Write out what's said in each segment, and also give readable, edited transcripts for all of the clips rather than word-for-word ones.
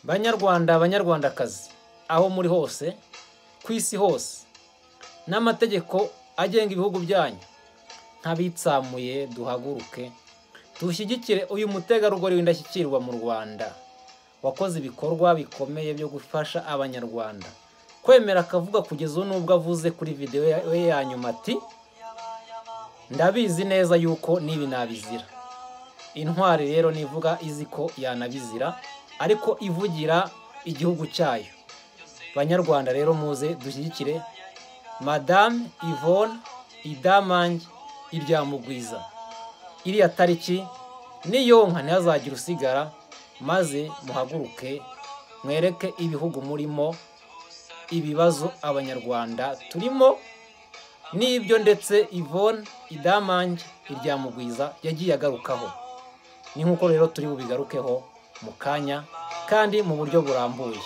Banyarwanda banyarwandakazi aho muri hose kwisi hose n'amategeko agenga ibihugu byanyu ntabitsamuye duhaguruke dushyigikire uyu mutegarugori w'indashyikirwa mu Rwanda wakoze ibikorwa bikomeye byo gufasha abanyarwanda kwemera akavuga kugeza nubwo avuze kuri video ye ya nyuma ati ndabizi neza yuko nibi nabizira. Intwari rero nivuga izi ko yanabizira ariko ivugira igihugu cyayo. Banyarwanda rero muze dushyigikire Madame Yvonne Idamange Iryamugwiza. Iriya tariki niyo nka ntihazagira usigara, maze muhaguruke mwereke ibihugu murimo ibibazo abanyarwanda turimo n'ibyo ndetse Yvonne Idamange Iryamugwiza yagiye agarukaho. Ni nkuko rero turi bubigarukeho mu kanya kandi mu buryo burambuye.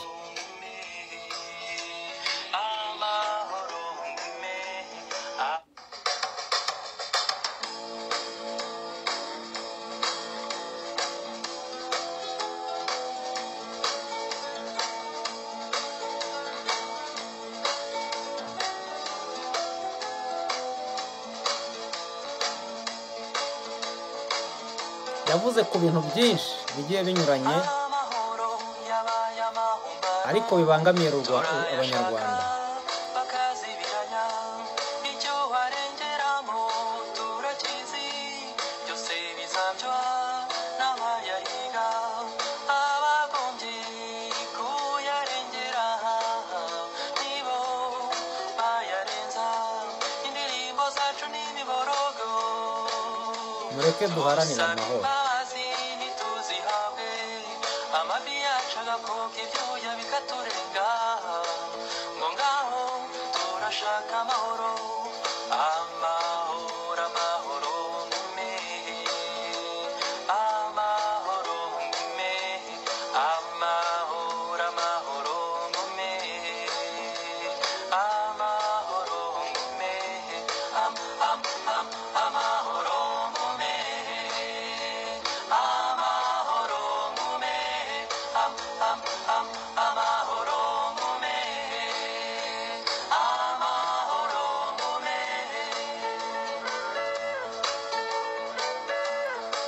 Yavuze ku bintu byinshi bigiye binyuranye ariko bibangamiye abanyarwanda. Mureke duharanire amahoro.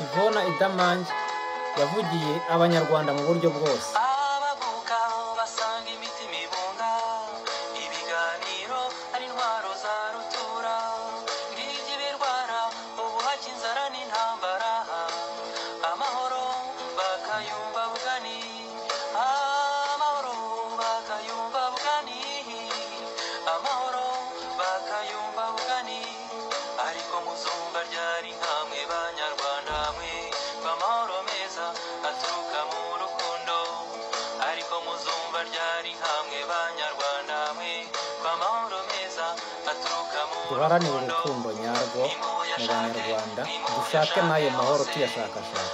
Yvonne Idamange yavugiye abanyarwanda mu buryo bwose. Duharanire urukundo nyarwo mu banyarwanda, dushake n'ayo mahoro tuyashakashaka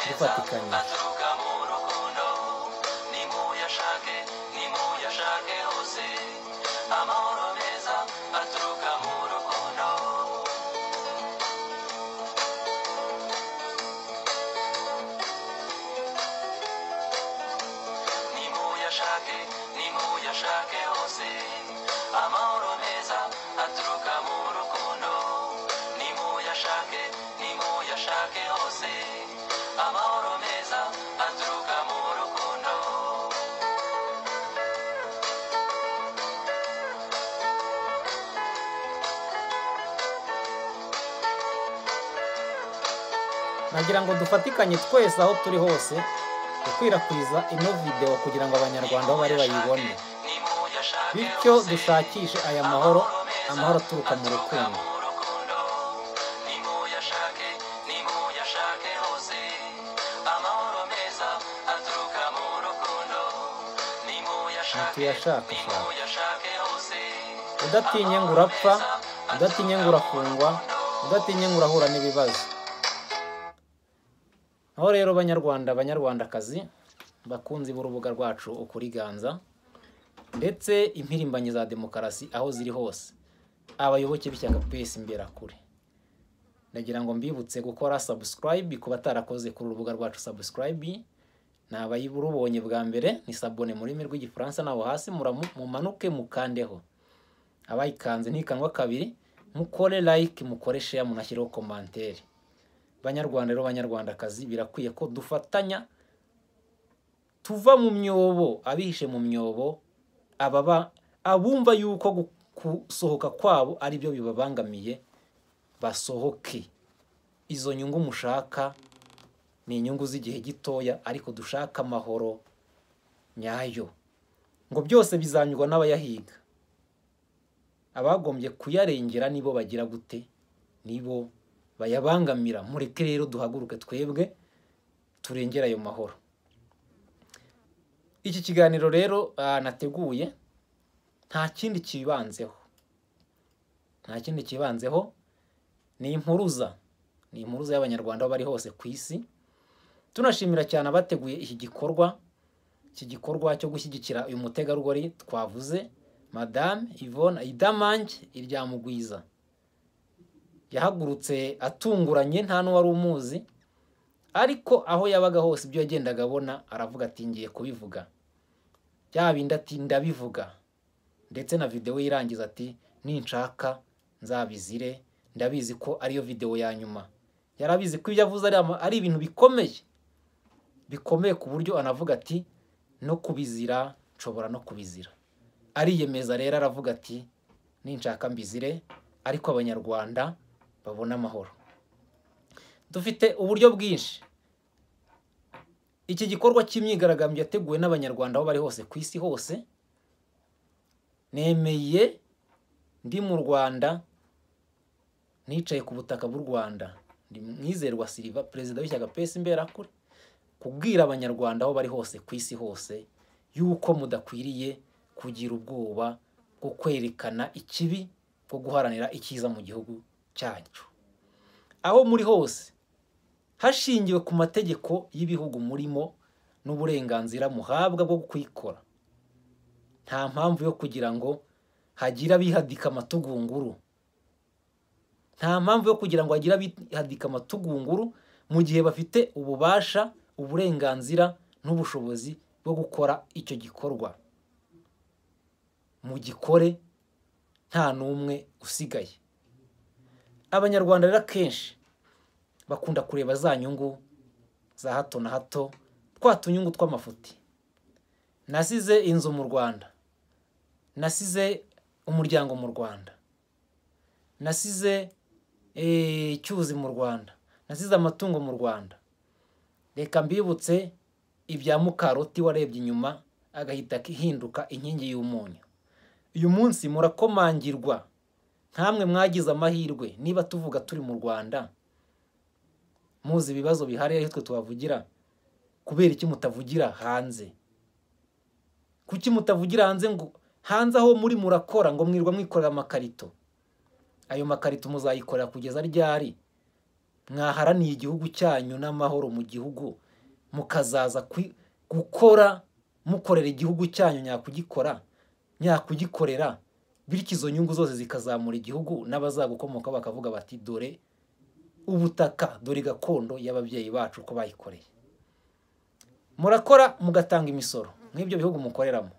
dufatikanye. Nagira ngo dufatikanye twese aho turi hose gukwirakwiza ino video kugira ngo abanyarwanda bo bari bayibone, bityo dushakishe aya mahoro, amahoro aturuka mu rukundo. Tuyashakashaka udatinye ngo urapfa, udatinye ngo urafungwa, udatinye ngo urahura n'ibibazo. Aho rero banyarwanda banyarwandakazi bakunzi b'urubuga rwacu ukuriganza ndetse impirimbanyi za demokarasi aho ziri hose, abayoboke b'ishyaka PS Imberakuri, nagira ngo mbibutse gukora subscribe ku batarakoze kuri urubuga rwacu subscribe, nabayibonye bwa mbere ni sabone muri rurimi rw'igifaransa naho hasi mumanuke mukandeho, abayikanze ntikangwa kabiri mukore like mukore share munashyireho commentaire. Banyarwanda rero banyarwandakazi birakwiye ko dufatanya tuva mu myobo, abihishe mu myobo, abumva yuko gusohoka kwabo ari byo bibabangamiye basohoke. Izo nyungu mushaka ni inyungu z'igihe gitoya, ariko dushaka amahoro nyayo. Ngo byose bizanyurwa n'abayahiga, abagombye kuyarengera nibo bagira gute, nibo bayabangamira. Mureke rero duhaguruke twebwe turengera ayo mahoro. Iki kiganiro rero nateguye nta kindi kibanzeho, ni impuruza y'abanyarwanda bari hose ku isi. Tunashimira cyane abateguye iki gikorwa cyo gushyigikira uyu mutegarugori twavuze, Madame Yvonne Idamange Iryamugwiza. Yahagurutse atunguranye, nta n'uwari umuzi, ariko aho yabaga hose ibyo yagendaga abona aravuga ati ngiye kubivuga. Byabindi ati ndabivuga, ndetse na video irangiza ati ninshaka nzabizire, ndabizi ko ariyo video ya nyuma. Yarabizi ko ibyo avuze ari ibintu bikomeye ku buryo anavuga ati no kubizira nshobora no kubizira. Ariyemeza rero aravuga ati ninshaka mbizire, ariko abanyarwanda babona amahoro. Dufite uburyo bwinshi. Iki gikorwa cy'imyigaragambyo yateguwe n'abanyarwanda aho bari hose ku isi hose. Nemeye ndi mu Rwanda, nicaye ku butaka bw'u Rwanda, ndi Mwizerwa Silva, perezida w'ishyaka PS Imberakuri, kubwira abanyarwanda aho bari hose ku isi hose yuko mudakwiriye kugira ubwoba bwo kwerekana ikibi, bwo guharanira icyiza mu gihugu cyacu. Aho muri hose, hashingiwe ku mategeko y'ibihugu murimo n'uburenganzira muhabwa bwo kwikora. Nta mpamvu yo kugira ngo hagira bihadika amatugunguru. Nta mpamvu yo kugira ngo hagira bihadika amatugunguru mu gihe bafite ububasha, uburenganzira n'ubushobozi bwo gukora icyo gikorwa. Mu gikore nta n'umwe usigaye. Abanyarwanda rero kenshi bakunda kureba za nyungu za hato na hato, twa tunyungu tw'amafuti. Nasize inzu mu Rwanda, nasize umuryango mu Rwanda, nasize icyuzi mu Rwanda, nasize amatungo mu Rwanda. Reka mbibutse ibya Mukaroti warebye inyuma agahita hinduka inkingi y'umunyu. Uyu munsi murakomangirwa, nkamwe mwagize amahirwe. Niba tuvuga turi mu Rwanda, muzi ibibazo bihari ariko tubavugira, kubera iki mutavugira hanze? Kuki mutavugira hanze? Ngo hanze aho muri murakora ngo mwirwa mwikorera amakarito. Ayo makarito muzayikorera kugeza ryari? Mwaharaniye igihugu cyanyu n'amahoro mu gihugu, mukazaza gukora mukorera igihugu cyanyu nyakugikorera, bityo izo nyungu zose zikazamura igihugu, n'abazagukomoka bakavuga bati dore ubutaka, dore gakondo y'ababyeyi bacu ko bayikoreye. Murakora mugatanga imisoro nk'ibyo bihugu mukoreramo.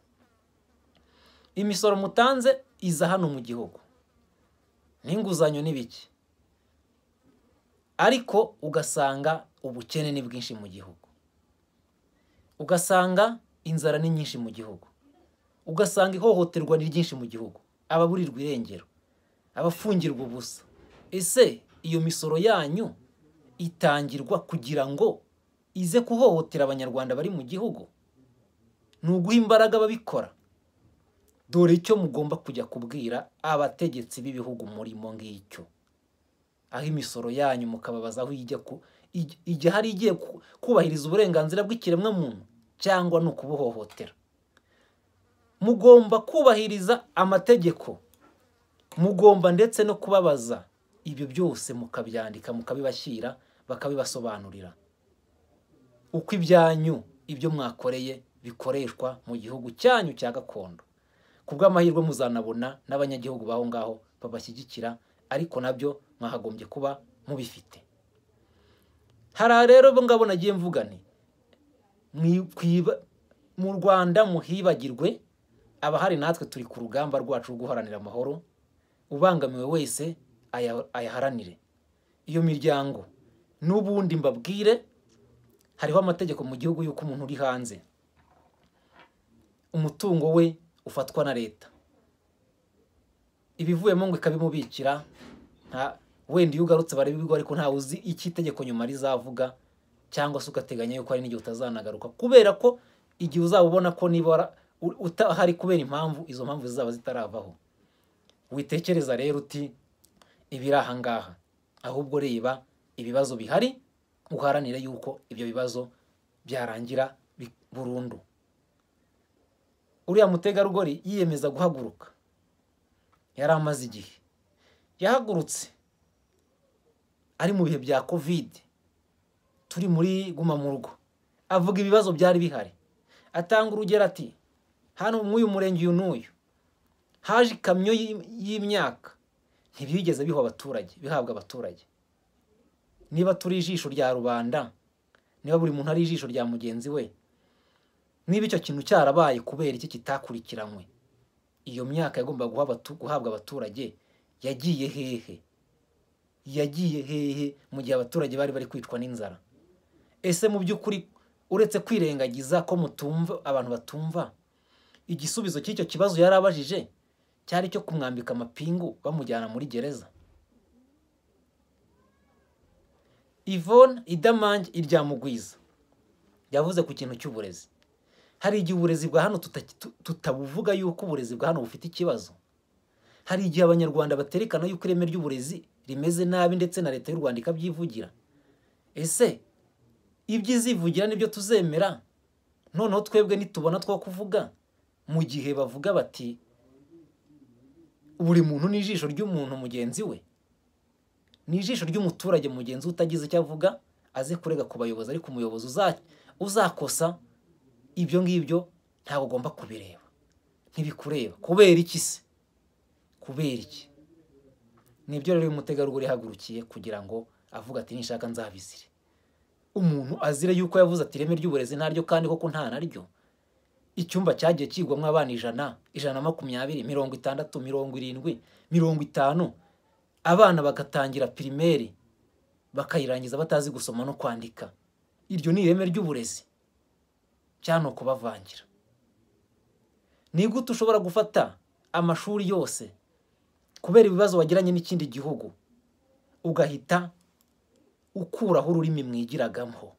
Imisoro mutanze iza hano mu gihugu, n'inguzanyo n'ibiki, ariko ugasanga ubukene ni bwinshi mu gihugu, ugasanga inzara ni nyinshi mu gihugu, ugasanga ihohoterwa ni ryinshi mu gihugu, ababurirwa irengero, abafungirwa ubusa. Ese iyo misoro yanyu itangirwa kugira ngo ize kuhohotera abanyarwanda bari mu gihugu? Ni uguha imbaraga babikora? Dore icyo mugomba kujya kubwira abategetsi b'ibihugu murimo ngicyo. Aho imisoro yanyu mukababaza aho ijya hari igiye kubahiriza uburenganzira bw'ikiremwa muntu cyangwa no kubuhohotera. Mugomba kubahiriza amategeko, mugomba ndetse no kubabaza. Ibyo byose mukabyandika mukabibashyira, bakabibasobanurira uko ibyanyu ibyo mwakoreye bikoreshwa mu gihugu cyanyu cya gakondo. Kubw'amahirwe muzanabona n'abanyagihugu baho ngaho babashyigikira, ariko nabyo mwahagombye kuba mubifite. Hari rero bo ngabo nagiye mvuga nti mu Rwanda muhibagirwe, abahari natwe turi ku rugamba rwacu rwo guharanira amahoro, ubangamiwe wese ayaharanire. Iyo miryango n'ubundi mbabwire, hariho amategeko mu gihugu y'uko umuntu uri hanze umutungo we ufatwa na leta, ibivuyemo ngo ikabimubikira, wenda iyo ugarutse barabibigwa, ariko ntawe uzi iki itegeko nyuma rizavuga, cyangwa se ugateganya yuko hari n'igihe utazanagaruka, kubera ko igihe uzaba ubona ko niba utahari kubera impamvu, izo mpamvu zizaba zitaravaho. Witekereza rero uti ibiri aha ngaha, ahubwo reba ibibazo bihari, uharanire yuko ibyo bibazo byarangira burundu. Uriya mutegarugori yiyemeza guhaguruka, yari amaze igihe, yahagurutse ari mu bihe bya covid, turi muri guma mu rugo, avuga ibibazo byari bihari, atanga urugero ati hano mw'uyu murenge uyu n'uyu haje ikamyo y'imyaka, ntibigeze bihabwa abaturage. Niba turi ijisho rya rubanda, niba buri muntu ari ijisho rya mugenzi we, niba icyo kintu cyarabaye kubera iki kitakurikiranywe, iyo myaka yagomba guhabwa abaturage yagiye hehe? Yagiye hehe mu gihe abaturage bari kwicwa n'inzara? Ese mu by'ukuri uretse kwirengagiza ko mutumva, abantu batumva, igisubizo cy'icyo kibazo yarabajije cyari cyo kumwambika amapingu bamujyana muri gereza. Yvonne Idamange Iryamugwiza yavuze ku kintu cy'uburezi. Hari igihe uburezi bwa hano tutabuvuga yuko uburezi bwa hano bufite ikibazo. Hari igihe abanyarwanda baterekana yuko ireme ry'uburezi rimeze nabi, ndetse na leta y'u Rwanda ikabyivugira. Ese ibyizivugira nibyo tuzemera? Noneho twebwe nitubona two kuvuga, mu gihe bavuga bati buri muntu ni ijisho ry'umuntu mugenzi we, ni ijisho ry'umuturage mugenzi utagize icyo avuga aze kurega ku bayobozi, ariko umuyobozi uzakosa ibyo ngibyo ntabwo ugomba kubireba, ntibikureba. Kubera iki se? Kubera iki? Nibyo rero uyu mutegarugori yahagurukiye kugira ngo avuga ati nishaka nzabizire. Umuntu azire yuko yavuze ati ireme ry'uburezi ntaryo, kandi koko nta naryo. Icyumba cyagiye kigwamo abana 100, 120, 60, 70, 50, abana bagatangira primaire bakayirangiza batazi gusoma no kwandika. Iryo ni ireme ry'uburezi cyane kubavangira? Ni gute ushobora gufata amashuri yose kubera ibibazo wagiranye n'ikindi gihugu ugahita ukuraho ururimi mwigiragamo,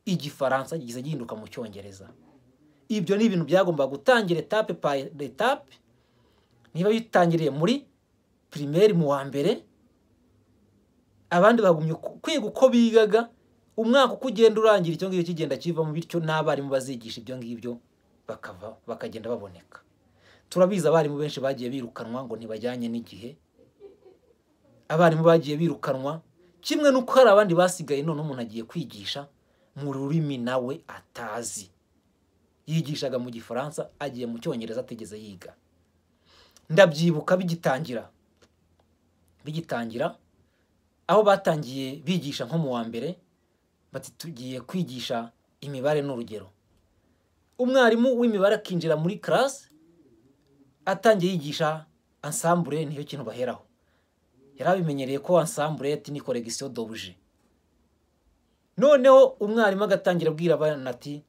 Igifaransa gize gihinduka mu Cyongereza? Ibyo ni ibintu byagomba gutangira etape par etape. Niba bitangiriye muri primaire mu wa mbere, abandi bagumye kwiga uko bigaga, umwaka uko ugenda urangira icyo ngicyo kigenda kiva mu bityo n'abarimu bazigisha ibyo ngibyo bakagenda baboneka. Turabiza abarimu benshi bagiye birukanwa ngo ntibajyanye n'igihe, abarimu bagiye birukanwa kimwe nuko hari abandi basigaye, none umuntu agiye kwigisha mu rurimi nawe atazi. Yigishaga mu Gifaransa, agiye mu Cyongereza ategeze yiga. Ndabyibuka bigitangira aho batangiye bigisha nko mu wa mbere, bati tugiye kwigisha imibare n'urugero. Umwarimu w'imibare akinjira muri class, atangiye yigisha ensemble, niyo kintu baheraho. Yarabimenyereye ko ensemble ati ni correction d'objet. Noneho umwarimu agatangira abwira abana ati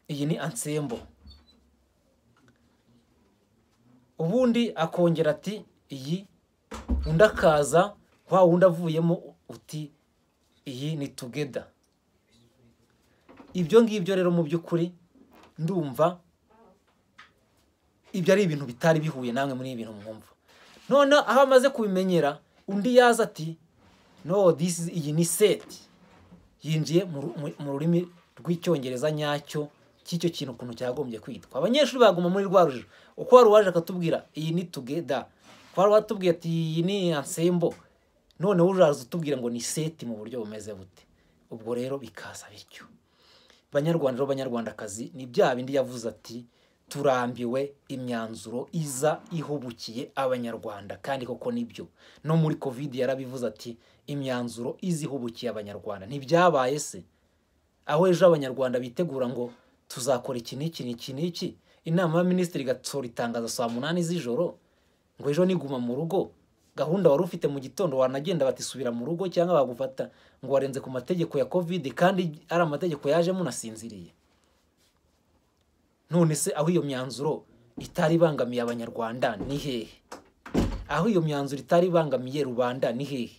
iyi ni ensemble. Ubundi akongera ati iyi, undakaza wa wundi avuyemo uti iyi ni together. Ibyo ngibyo rero mu by'ukuri ndumva ibyo ari ibintu bitari bihuye namwe muri ibintu mwumva. None aho amaze kubimenyera, undi yaza ati no, iyi ni set. Yinjiye mu rurimi rw'Icyongereza nyacyo cy'icyo kintu ukuntu cyagombye kwitwa. Abanyeshuri baguma muri rwa rujijo, uko wari waje akatubwira iyi ni together, kwari watubwiye ati iyi ni ensemble, none uraza utubwira ngo ni set mu buryo bumeze bute. Ubwo rero bikaza bityo. Banyarwanda banyarwandakazi, ni bya bindi yavuze ati turambiwe imyanzuro iza ihubukiye abanyarwanda, kandi koko nibyo. No muri covid yarabivuze ati imyanzuro izihubukiye abanyarwanda. Ntibyabaye se? aho ejo abanyarwanda bitegura ngo tuzakora iki n'iki n'iki n'iki, inama ya minisitiri igasohora itangazo saa 8 z'ijoro ngo ejo niguma mu rugo, gahunda wari ufite mu gitondo wanagenda batisubira mu rugo cyangwa bagufata ngo warenze ku mategeko ya covid kandi ari amategeko yaje munasinziriye. None se aho iyo myanzuro itari bangamiye abanyarwanda ni hehe? Aho iyo myanzuro itari bangamiye rubanda ni hehe?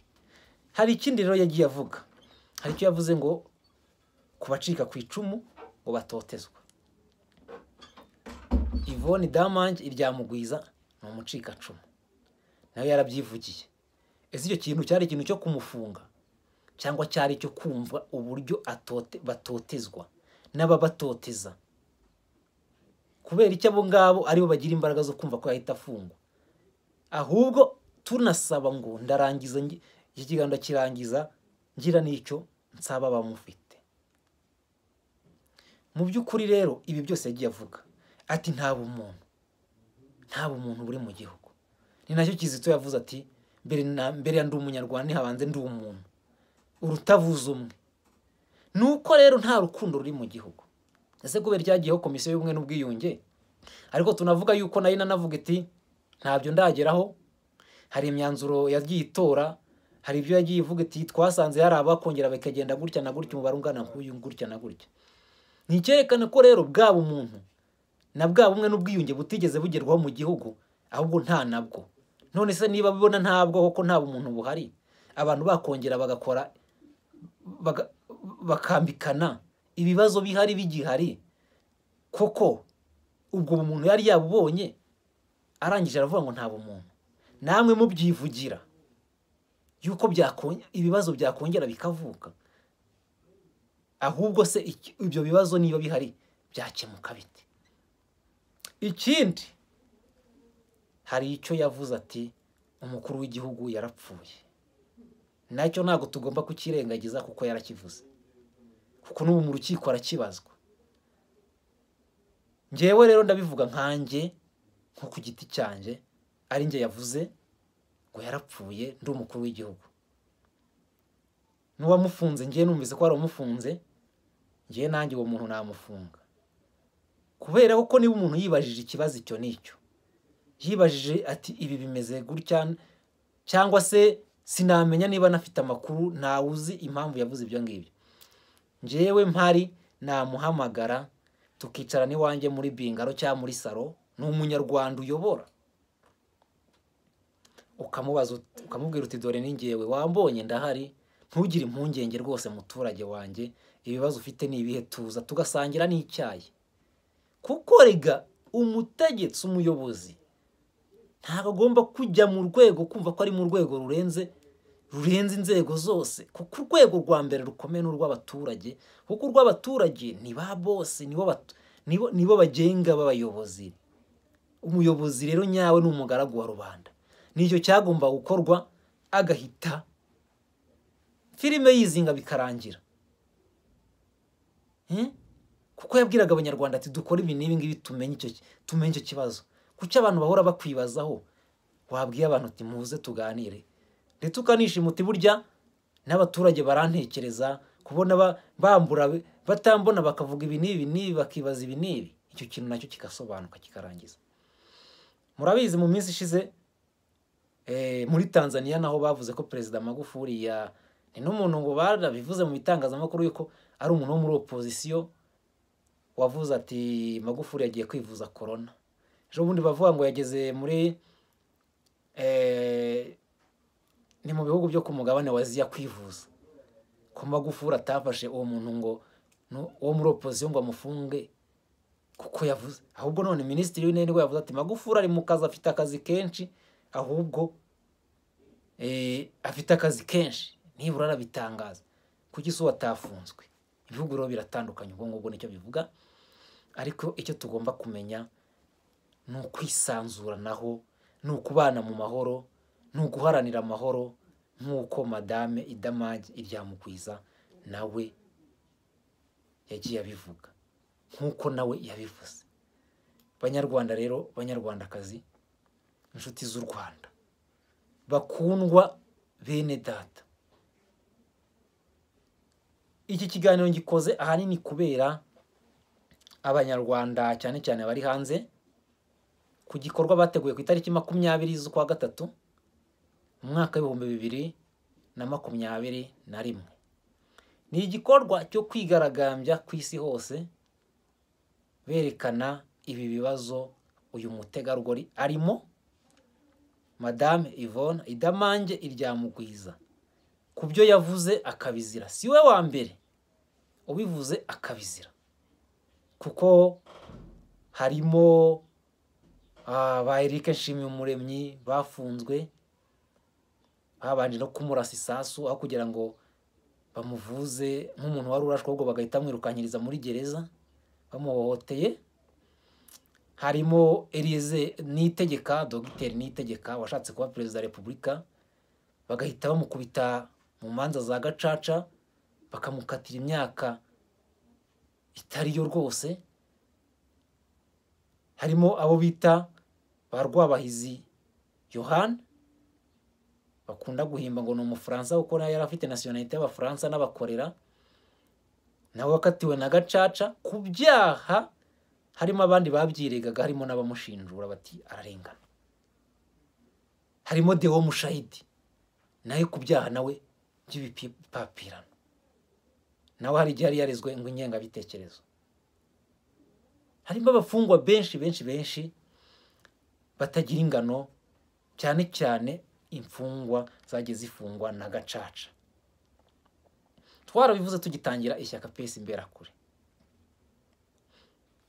Hari ikindi rero yagiye avuga, hari icyo yavuze ngo kubacika ku icumu ngo batotezwa. Yvonne Damange iryamugwiza ni umucika cumu, nawe yarabyivugiye. Ese icyo kintu cyari ikintu cyo kumufunga cyangwa cyari cyo kumva uburyo batotezwa n'ababatoteza? Kubera icyo abo ngabo aribo bagira imbaraga zo kumva ko yahita afungwa. Ahubwo tunasaba ngo ndarangiza iki kiganiro kirangiza ngira n'icyo nsaba bamufite. Mu by'ukuri rero ibi byose yagiye avuga ati nta bumuntu buri mu gihugu. Ni nacyo Kizito yavuze ati mbere ya ndi umunyarwanda habanze ndi umuntu urutavuza umwe. Nuko rero nta rukundo ruri mu gihugu. Ese kubera ryagiyeho komisiyo y'ubumwe n'ubwiyunge, ariko tunavuga yuko nayo nanavuga iti ntabyo ndageraho. Hari imyanzuro yagiye itora, hari ibyo yagiye ivuga iti twasanze hari abakongera bakagenda gutya na gutya umubare ungana nk'uyu gutya na gutya. Ni icyerekana ko rero bwaba umuntu na bwa bumwe n'ubwiyunge butigeze bugerwaho mu gihugu, ahubwo nta nabwo. None se niba bibona ntabwo koko nta bumuntu buhari, abantu bakongera bagakora bakambikana ibibazo bihari bigihari, koko ubwo umuntu yari yabubonye arangije aravuga ngo nta bumuntu? Namwe mubyivugira yuko ibibazo byakongera bikavuka. Ahubwo se ibyo bibazo niba bihari byakemuka bite? Ikindi, hari icyo yavuze ati umukuru w'igihugu yarapfuye. Nacyo ntago tugomba kukirengagiza kuko yarakivuze, kuko n'ubu mu rukiko arakibazwa. Njyewe rero ndabivuga nkanjye nko ku giti cyanjye, ari njye yavuze ngo yarapfuye ndi umukuru w'igihugu. N'uwamufunze njye numvise ko ari umufunze, njye nanjye uwo muntu namufunga. Kubera ko niba umuntu yibajije ikibazo icyo nicyo, yibajije ati ibi bimeze gutya, cyangwa se sinamenya niba nafite amakuru, ntawe uzi impamvu yavuze ibyo ngibyo. Njyewe mpari namuhamagara tukicara n'iwanjye muri bingaro cyangwa muri salo, ni umunyarwanda uyobora, ukamubaza ukamubwira uti dore ni njyewe, wambonye ndahari, ntugire impungenge rwose muturage wanjye, ibibazo ufite ni ibihe, tuza tugasangira n'icyayi. Kuko rega umutegetsi, umuyobozi ntabwo agomba kujya mu rwego kumva ko ari mu rwego rurenze inzego zose, kuko urwego rwa mbere rukomeye n'urw'abaturage, kuko urw'abaturage ni ba bose, nibo bagenga b'abayobozi. Umuyobozi rero nyawe ni umugaragu wa rubanda. Nicyo cyagomba gukorwa, agahita filime yizinga bikarangira. Kuko yabwiraga abanyarwanda ati dukora ibi n'ibi ngibi tumenye icyo kibazo. Kuki abantu bahora bakwibazaho? Wabwiye abantu ati muze tuganire, ndetse ukanishima uti burya n'abaturage barantekereza, kubona bambura batambona bakavuga ibi n'ibi bakibaza ibi n'ibi. Icyo kintu nacyo kikasobanuka kikarangiza. Murabizi mu minsi ishize muri Tanzania naho bavuze ko Perezida Magufuli ni n'umuntu ngo barabivuze mu bitangazamakuru yuko ari umuntu wo muri opposition wavuze ati Magufuli yagiye kwivuza corona. Ejo bundi bavuga ngo yageze muri ni mu bihugu byo ku mugabane wa Aziya kwivuza, ko Magufuli atafashe uwo muntu ngo wo muri opposition ngo amufunge kuko yavuze. Ahubwo none Minisitiri w'Intebe yavuze ati Magufuli ari mu kazi, afite akazi kenshi, ahubwo afite akazi kenshi, nibura arabitangaza. Kuki so watafunzwe? Ibihugu rero biratandukanye, ubwo ngubwo nicyo bivuga. Ariko icyo tugomba kumenya ni ukwisanzuranaho, ni ukubana mu mahoro, ni uguharanira amahoro, nk'uko Madame Damange iryamugwiza nawe yagiye abivuga, nk'uko nawe yabivuze. Banyarwanda rero, banyarwandakazi, inshuti z'u Rwanda, bakundwa bene data, iki kiganiro ngikoze ahanini kubera abanyarwanda cyane cyane bari hanze ku gikorwa bateguye ku itariki 20 z'ukwa gatatu mu mwaka w'2021. Ni igikorwa cyo kwigaragambya ku isi hose berekana ibi bibazo uyu mutegarugori arimo, Madame Yvonne Idamange Iryamugwiza, ku byo yavuze akabizira. Si we wa mbere ubivuze akabizira, kuko harimo ba Eric Nshimyumuremyi bafunzwe, babanje no kumurasa isasu aho kugira ngo bamuvuze nk'umuntu wari urashwe, ahubwo bagahita bamwirukanyiriza muri gereza bamuhohoteye. Harimo Eliezer Niyitegeka, Dr Niyitegeka washatse kuba perezida wa Repubulika, bagahita bamukubita mu manza za gacaca bakamukatira imyaka itari yo rwose. Harimo abo bita ba Rwabahizi Yohani, bakunda guhimba ngo ni Umufaransa kuko nawe yari afite nationalite y'Abafaransa n'abakorera, nawe wakatiwe na gacaca ku byaha. Harimo abandi babyiregaga, harimo n'abamushinjura bati ararengana. Harimo Deo Mushahidi nawe ku byaha nawe by'ibipapirano, nawe hari igihe yari yarezwe ngo ingengabitekerezo. Harimo abafungwa benshi batagira ingano, cyane cyane imfungwa zagiye zifungwa na gacaca. Twarabivuze tugitangira ishyaka PS Imberakuri,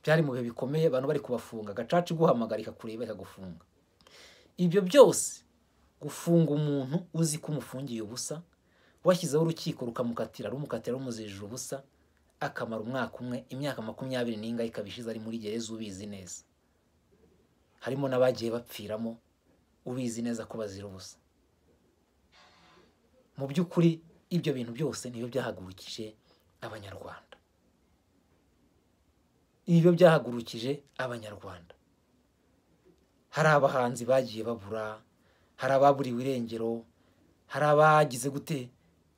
byari mu bihe bikomeye, abantu bari kubafunga, gacaca iguhamagara ikakureba ikagufunga. Ibyo byose gufunga umuntu uzi ko umufungiye ubusa, washyizeho urukiko rukamukatira rumuzijije ubusa, akamara umwaka umwe, imyaka 20 ikabishize ari muri gereza ubizi neza. Harimo n'abagiye bapfiramo ubizi neza ko bazira ubusa. Mu by'ukuri ibyo bintu byose niyo byahagurukije Abanyarwanda. Ibyo byahagurukije Abanyarwanda. Hari abahanzi bagiye babura, hari ababuriwe irengero, hari abagize gute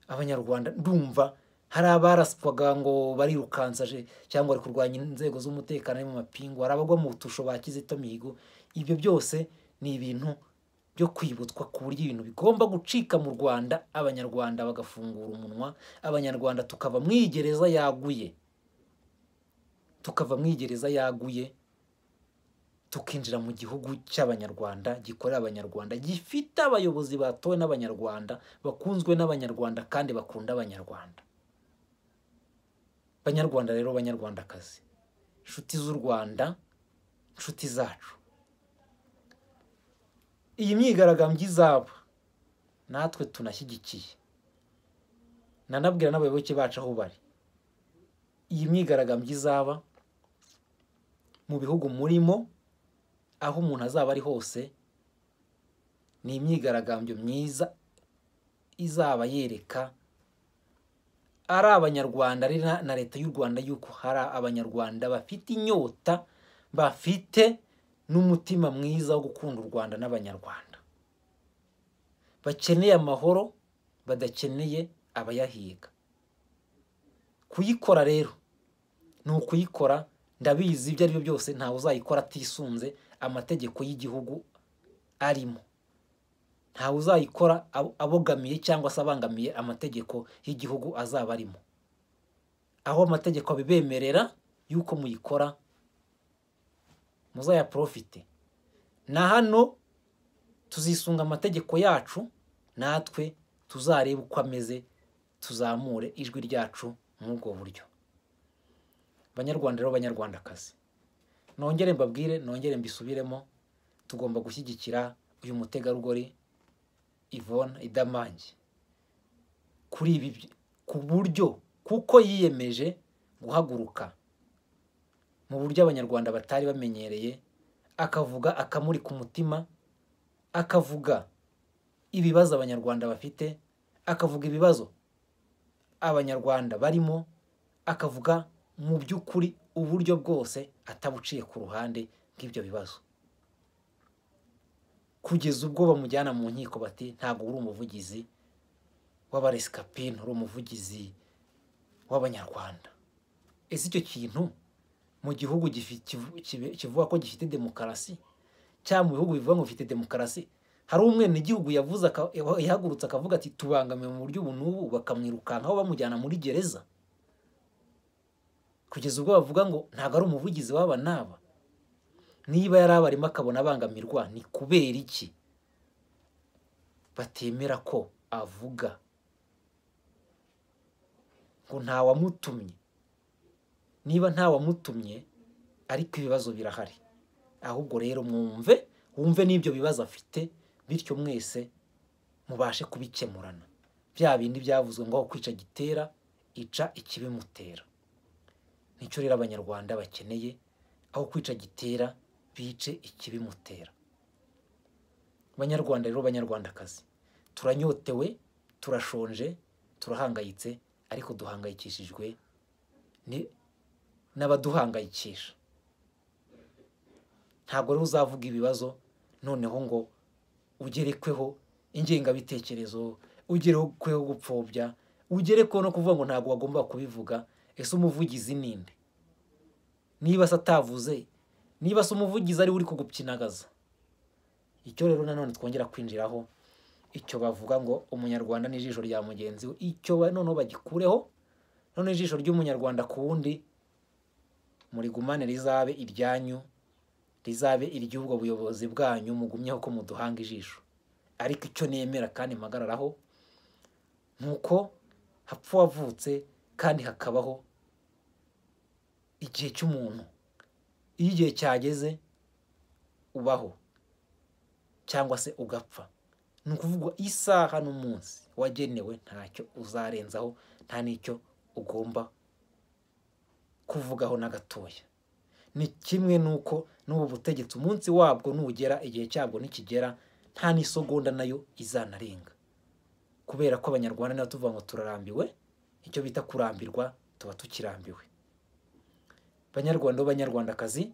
Abanyarwanda, ndumva hari abaraswaga ngo barirukansaje cyangwa ari kurwanya inzego z'umutekano mu mapingu, hari abagwa mu tusho ba Kizito Mihigo. Ibyo byose ni ibintu byo kwibutswa ku buryo ibintu bigomba gucika mu Rwanda, Abanyarwanda bagafungura umunwa, Abanyarwanda tukava mwigereza yaguye, tukinjira mu gihugu cy'Abanyarwanda, gikorera Abanyarwanda, gifite abayobozi batowe n'Abanyarwanda, bakunzwe n'Abanyarwanda kandi bakunda Abanyarwanda. Banyarwanda rero, Banyarwandakazi, inshuti z'u Rwanda, inshuti zacu, iyi myigaragambyo izaba natwe tunashyigikiye. Nanabwira n'abayoboke bacu aho bari, iyi myigaragambyo izaba mu bihugu murimo, aho umuntu azaba ari hose. Ni imyigaragambyo myiza izaba yereka ari Abanyarwanda ari na leta y'u Rwanda yuko hari Abanyarwanda bafite inyota, bafite n'umutima mwiza wo gukunda u Rwanda n'Abanyarwanda, bakeneye amahoro, badakeneye abayahiga. Kuyikora rero ni ukuyikora, ndabizi ibyo ari byo byose ntawe uzayikora atisunze amategeko y'igihugu arimo, ntawe uzayikora abogamiye cyangwa se abangamiye amategeko y'igihugu azaba arimo. Aho amategeko abibemerera yuko muyikora, muzayaprofite. Na hano tuzisunga amategeko yacu, natwe tuzareba uko ameze, tuzamure ijwi ryacu nk'ubwo buryo. Banyarwanda rero, Banyarwandakazi, nongere mbabwire, nongere mbisubiremo, tugomba gushyigikira uyu mutegarugori Yvonne Idamange kuri ibi, ku buryo kuko yiyemeje guhaguruka mu buryo Abanyarwanda batari bamenyereye, akavuga akamuri ku mutima, akavuga ibibazo Abanyarwanda bafite, akavuga ibibazo Abanyarwanda barimo, akavuga mu by'ukuri uburyo bwose atabuciye ku ruhande bw'ibyo bibazo, kugeza ubwo bamujyana mu nkiko bati ntabwo uri umuvugizi w'abarescapés, uri umuvugizi w'abanyarwanda. Ese icyo kintu mu gihugu kivuga ko gifite demokarasi cyangwa mu bihugu bivuga ngo bifite demokarasi, hari umwenegihugu yahagurutse akavuga ati tubangamiwe mu buryo ubu n'ubu, bakamwirukankaho bamujyana muri gereza, kugeza ubwo bavuga ngo ntabwo ari umuvugizi w'aba n'aba? Niba yari abarimo akabona abangamirwa, ni kubera iki batemera ko avuga ngo ntawamutumye? Niba ntawamutumye ariko ibibazo birahari, ahubwo rero wumve n'ibyo bibazo afite, bityo mwese mubashe kubikemurana. Bya bindi byavuzwe ngo aho kwica gitera ica ikibimutera. Nicyo rero abanyarwanda bakeneye, aho kwica gitera bice ikibimutera. Banyarwanda rero, banyarwandakazi, turanyotewe, turashonje, turahangayitse, ariko duhangayikishijwe n'abaduhangayikisha. Ntabwo rero uzavuga ibibazo noneho ngo ugerekweho ingengabitekerezo, ugerekweho gupfobya, ugerekweho no kuvuga ngo ntabwo wagomba kubivuga. Ese umuvugizi ninde? Niba se atavuze, niba se umuvugizi ari uri kugupyinagaza? Icyo rero nanone twongera kwinjiraho, icyo bavuga ngo umunyarwanda n'ijisho rya mugenzi we, icyo noneho bagikureho. None ijisho ry'umunyarwanda ku wundi murigumane rizabe iryanyu, rizabe iry'ubwo buyobozi bwanyu, mugumyeho ko muduhanga ijisho. Ariko icyo nemera kandi mpagararaho nuko hapfa wavutse kandi hakabaho igihe cy'umuntu. Iyo igihe cyageze ubaho cyangwa se ugapfa, ni ukuvuga isaha n'umunsi wagenewe ntacyo uzarenzaho, nta n'icyo ugomba kuvugaho na gatoya. Ni kimwe nuko n'ubu butegetsi umunsi wabwo nugera, igihe cyabwo nikigera, nta n'isegonda nayo izanarenga, kubera ko abanyarwanda niba tuvuga ngo turarambiwe, icyo bita kurambirwa tuba tukirambiwe. Banyarwanda b'abanyarwandakazi,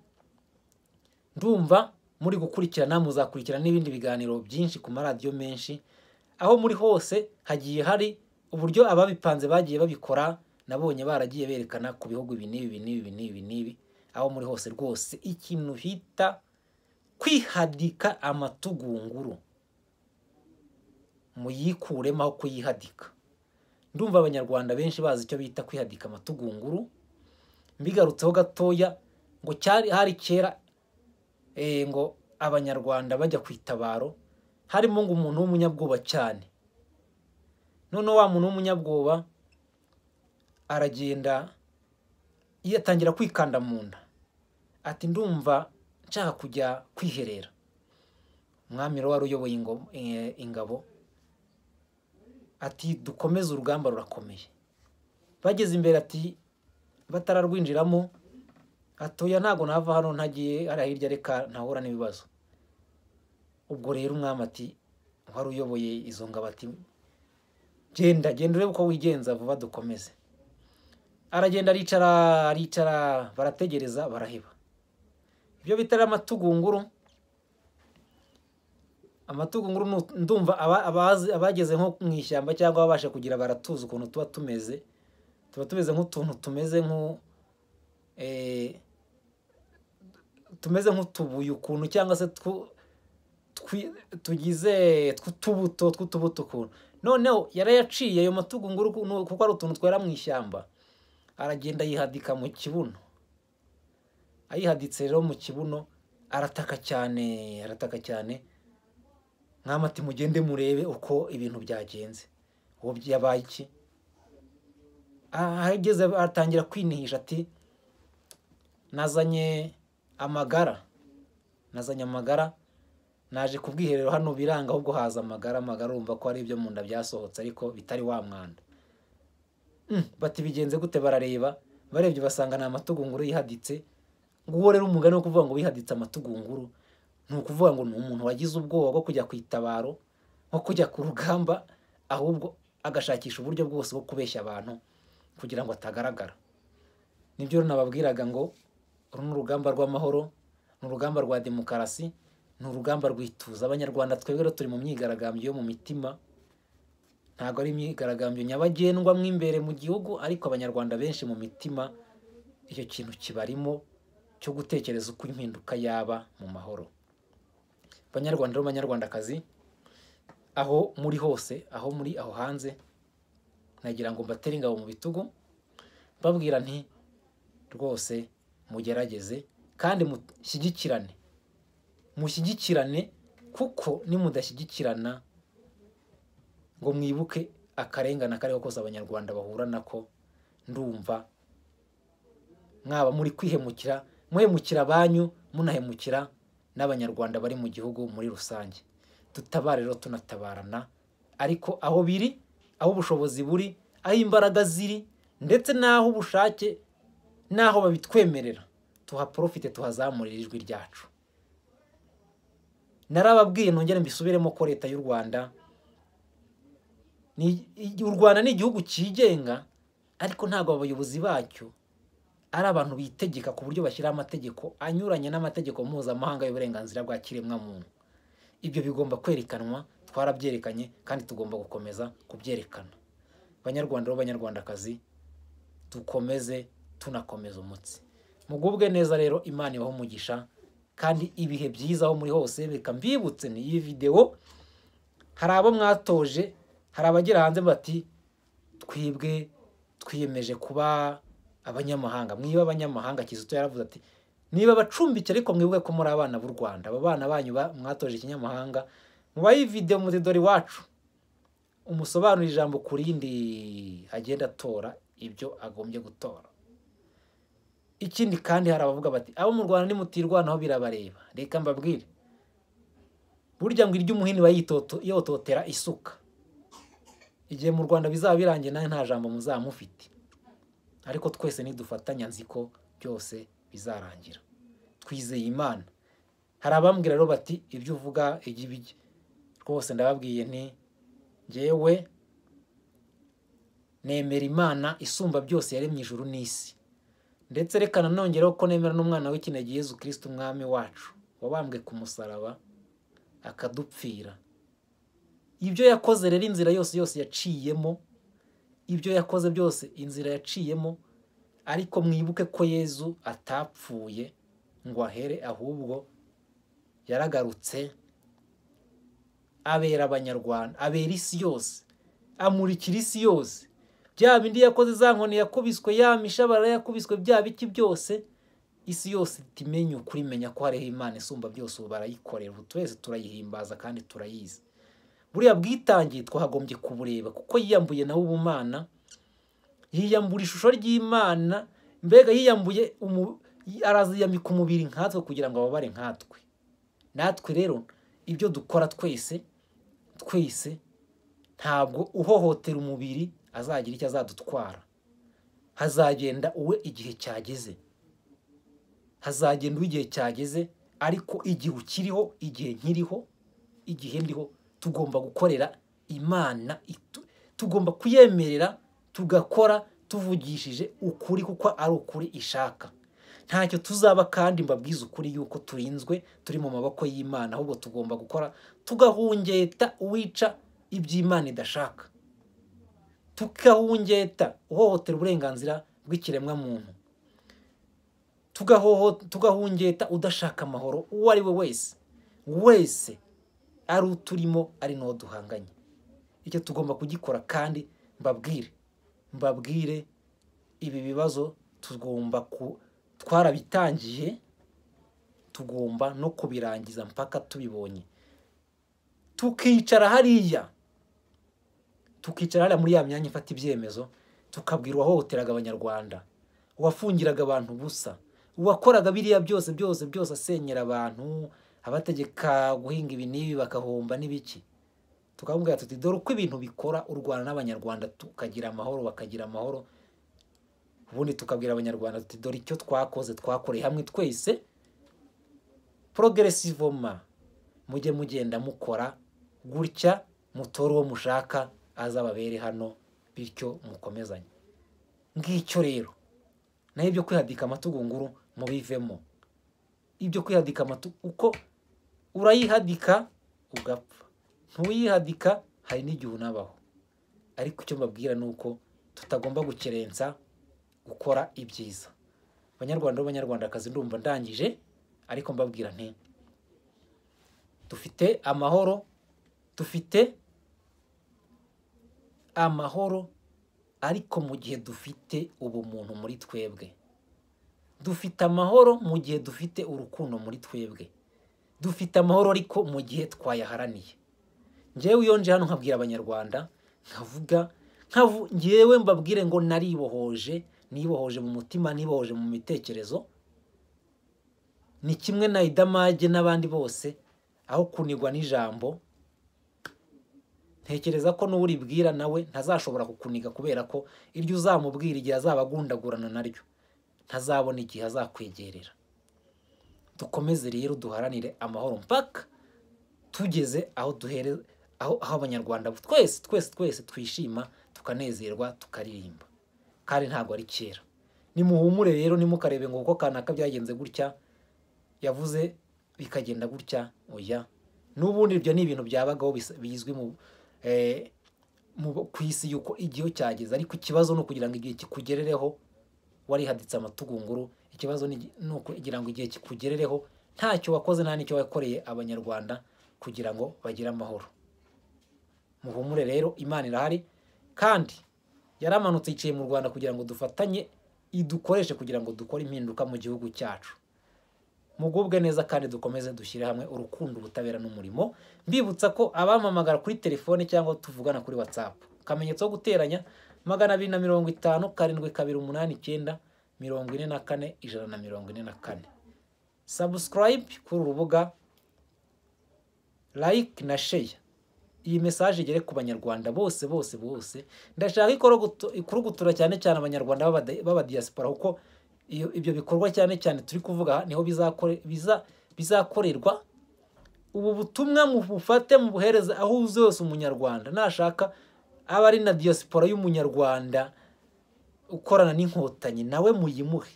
ndumva muri gukurikirana, muzakurikirana n'ibindi biganiro byinshi ku maradiyo menshi. Aho muri hose hagiye hari uburyo ababipanze bagiye babikora, nabonye baragiye berekana ku bihugu ibi n'ibi. Aho muri hose rwose ikintu hita kwihadika amatugunguru, muyikuremo aho kuyihadika. Ndumva abanyarwanda benshi bazi icyo bita kwihadika amatugunguru. Mbigarutseho gatoya, ngo hari kera ngo abanyarwanda bajya kwitabaro, harimo ngo umuntu w'umunyabwoba cyane. None wa muntu w'umunyabwoba aragenda yatangira kwikanda mu nda, ati ndumva nshaka kujya kwiherera. Umwami wari uyoboye ingabo ati dukomeze urugamba rurakomeye. Bageze imbere ati batararwinjiramo, atoya ntago nava hano ntagiye ari hirya, reka ntahura n'ibibazo. Ubwo rero umwami ati wari uyoboye izo ngabo ati genda urebe uko wigenza vuba dukomeze. Aragenda aricara barategereza baraheba. Ibyo bitari amatugunguru. Amatugunguru ndumva abageze nko mu ishyamba cyangwa babashe kugira baratuza ukuntu tuba tumeze. Tuba tumeze nk'utuntu tumeze nk'utubuye ukuntu, cyangwa se tugize tw'utubuto ukuntu. Noneho yarayaciye ayo matugunguru kuko ari utuntu twera mu ishyamba. Aragenda yihadika mu kibuno. Ayihaditse rero mu kibuno arataka cyane. Mwamati mugende murebe uko ibintu byagenze. Uwo byabaye iki? Ahageze atangira kwinihisha ati nazanye amagara, naje kubwiherero hano biranga, ahubwo haza amagara. Urumva ko ari ibyo mu nda byasohotse ariko bitari wa mwanda. Bati bigenze gute? Barareba, barebye basanga ni amatugunguru yihaditse. Nguwo rero umugani wo kuvuga ngo bihaditse amatugunguru, ni ukuvuga ngo ni umuntu wagize ubwoba bwo kujya kwitabaro, nko kujya ku rugamba, ahubwo agashakisha uburyo bwose bwo kubeshya abantu kugira ngo atagaragara. Nibyo nababwiraga ngo uru ni urugamba rw'amahoro, ni urugamba rwa demokarasi, ni urugamba rwituza. Abanyarwanda twebwe rero turi mu myigaragambyo yo mu mitima, ntabwo ari imyigaragambyo nyabagendwa mo imbere mu gihugu, ariko abanyarwanda benshi mu mitima icyo kintu kibarimo cyo gutekereza uko impinduka yaba mu mahoro. Banyarwanda rero banyarwandakazi, aho muri hose, aho muri aho hanze, nagira ngo mbatere ingabo mu bitugu babwira nti rwose mugerageze kandi mushyigikirane, kuko nimudashyigikirana ngo mwibuke akarengane kariho kose abanyarwanda bahura nako, ndumva mwaba muri kwihemukira, muhemukira abanyu, munahemukira n'abanyarwanda bari mu gihugu muri rusange. Tutabare rero tunatabarana, ariko aho biri, aho ubushobozi buri, aho imbaraga ziri, ndetse n'aho ubushake, n'aho babitwemerera, tuhaprofite, tuhazamurira ijwi ryacu. Narababwiye nongere mbisubiremo ko leta y'u Rwanda ni igihugu cyigenga, ariko ntabwo abayobozi bacyo ari abantu bitegeka ku buryo bashyira amategeko anyuranye n'amategeko mpuzamahanga y'uburenganzira bwa kiremwamuntu. Ibyo bigomba kwerekanwa, twarabyerekanye kandi tugomba gukomeza kubyerekana. Banyarwanda b'abanyarwandakazi, dukomeze tunakomeza umutsi. Mugubwe neza rero, Imana ibaho umugisha kandi ibihe byiza aho muri hose. Reka mbibutse ni iyi video, hari abo mwatoje, hari abagera hanze bati twibwe twiyemeje kuba abanyamahanga. Mwiba abanyamahanga, Kizito yaravuze ati niba bacumbike ariko mwibuke ko muri abana b'u Rwanda. Aba bana banyu mwatoje ikinyamahanga, mubaye video muri dore iwacu, umusobanura ijambo kurindi agenda atora ibyo agombye gutora. Ikindi kandi hari abavuga bati abo mu Rwanda nimutirwanaho birabareba. Reka mbabwire, burya ngo iryo umuhini yototera isuka. Igihe mu Rwanda bizaba birangiye nawe nta jambo muzamufite, ariko twese nidufatanya nziko byose bizarangira. Twizeye Imana. Hari abambwira rero bati ibyo uvuga igibigi, rwose ndababwiye nti ngewe nemera Imana isumba byose yaremye ijuru n'isi, ndetse reka nanongeraho ko nemera n'umwana w'ikinege Yezu Kristo umwami wacu, wabambwe ku musaraba akadupfira. Ibyo yakoze rero, inzira yose yaciyemo, ibyo yakoze byose inzira yaciyemo, ariko mwibuke ko Yezu atapfuye ngo ahere, ahubwo yaragarutse abera abanyarwanda, abera isi yose, amurikira isi yose. Bya bindi yakoze, za nkoni yakubiswe, ya mishabara yakubiswe, bya biki byose, isi yose timenye ukuri, menya ko hariho Imana isumba byose, ubu barayikorera, ubu twese turayihimbaza kandi turayizi. Buriya bwitangiye twagombye kubureba, kuko yiyambuye nawe ubumana, yiyambura ishusho ry'Imana, mbega yiyambuye araziyambika umubiri nkatwe kugira ngo ababare nkatwe. Natwe rero ibyo dukora twese ntabwo uhohotera umubiri azagira icyo azadutwara. Hazagenda uwe igihe cyageze, hazagenda uwe igihe cyageze, ariko igihe ukiriho, igihe nkiriho, igihe ndiho, tugomba gukorera Imana, tugomba kuyemerera, tugakora tuvugishije ukuri, kuko ari ukuri ishaka. Ntacyo tuzaba kandi mbabwiza ukuri yuko turinzwe, turi mu maboko y'Imana, ahubwo tugomba gukora tugahungeta uwica iby'Imana idashaka, tukahungeta uhohotera uburenganzira bw'ikiremwa muntu, tugahungeta udashaka amahoro uwo ari we wese, ari uturimo ari n'uwo duhanganye. Icyo tugomba kugikora, kandi mbabwire ibi bibazo twarabitangiye, tugomba no kubirangiza mpaka tubibonye. Tukicara hariya muri ya myanya ifata ibyemezo, tukabwira uwahohoteraga abanyarwanda, uwafungiraga abantu busa, uwakoraga biriya byose asenyera abantu, abategeka guhinga ibi n'ibi bakahomba n'ibiki. Tukabwira tuti dore uko ibintu bikora, u Rwanda n'abanyarwanda tukagira amahoro, bakagira amahoro. Ubundi tukabwira abanyarwanda tuti dore icyo twakoreye hamwe twese, progressivement mujye mugenda mukora gutya, mutore uwo mushaka azababere hano, bityo mukomezanye. Ngicyo rero, naho ibyo kwihadika amatugunguru mubivemo. Ibyo kwihadika uko urayihadika ugapfa, ntuyihadika hari n'igihe unabaho. ariko icyo mbabwira ni uko tutagomba gukerensa gukora ibyiza. Abanyarwanda b'abanyarwandakazi ndumva ndangije, ariko mbabwira nti dufite amahoro, dufite amahoro, ariko mu gihe dufite ubumuntu muri twebwe. Dufite amahoro mu gihe dufite urukundo muri twebwe. Dufite amahoro ariko mu gihe twayaharaniye. Njyewe iyo nje hano nkabwira abanyarwanda, njyewe mbabwire ngo naribohoje, nibohoje mu mutima, nibohoje mu mitekerezo. Ni kimwe na Idamage n'abandi bose, aho kunigwa n'ijambo. Ntekereza ko n'uribwira nawe ntazashobora kukuniga, kubera ko iryo uzamubwira igihe azabagundagurana naryo ntazabona igihe azakwegerera. Dukomeze rero duharanire amahoro mpaka tugeze aho aho abanyarwanda twese twishima, tukanezerwa, tukaririmba. Kandi ntabwo ari kera. Nimuhumure rero, nimukarebe ngo uko kanaka byagenze gutya, yavuze bikagenda gutya, oya. N'ubundi ibyo ni ibintu byabagaho bizwi ku isi yuko igihe cyageze, ariko ikibazo no kugira ngo igihe kikugerereho warihaditse amatugunguru. Ikibazo ni kugira ngo igihe kikugerereho ntacyo wakoze, nta nicyo wakoreye abanyarwanda kugira ngo bagire amahoro. Muhumure rero, Imana irahari kandi yaramanutse iciye mu Rwanda kugira ngo dufatanye idukoreshe kugira ngo dukore impinduka mu gihugu cyacu. Mugubwe neza kandi dukomeze dushyire hamwe urukundo, ubutabera n'umurimo. Mbibutsa ko abampamagara kuri telefone cyangwa tuvugana kuri WhatsApp, kamenyetso ko guteranya 250 728 944 144. Subscribe kuri urubuga, like na share. Iyi message igere ku banyarwanda bose. Ndashaka ikurugutura cyane abanyarwanda baba diaspora, kuko ibyo bikorwa cyane turi kuvuga niho bizakorerwa. Ubu butumwa mubufate mubuhereza aho uzi hose umunyarwanda nashaka aba ari na diaspora y'umunyarwanda ukorana n'inkotanyi, nawe muyimuhe.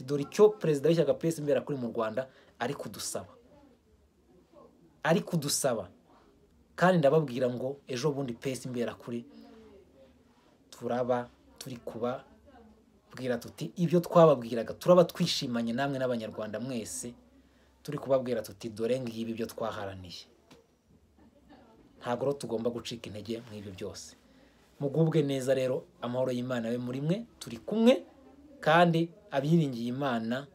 Dore icyo perezida w'ishyaka PS Imberakuri mu Rwanda ari kudusaba. Kandi ndababwira ngo ejo bundi PS Imberakuri turaba turi kubabwira tuti ibyo twababwiraga, turaba twishimanye namwe n'abanyarwanda mwese, turi kubabwira tuti dore ngibi ibyo twaharaniye. Ntabwo rero tugomba gucika intege mw'ibyo byose. Mugubwe neza rero, amahoro y'Imana we muri mwe, turi kumwe, kandi abiringiye Imana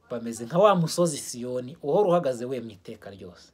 bameze nka wa musozi Siyoni uhora uhagaze wemye iteka ryose.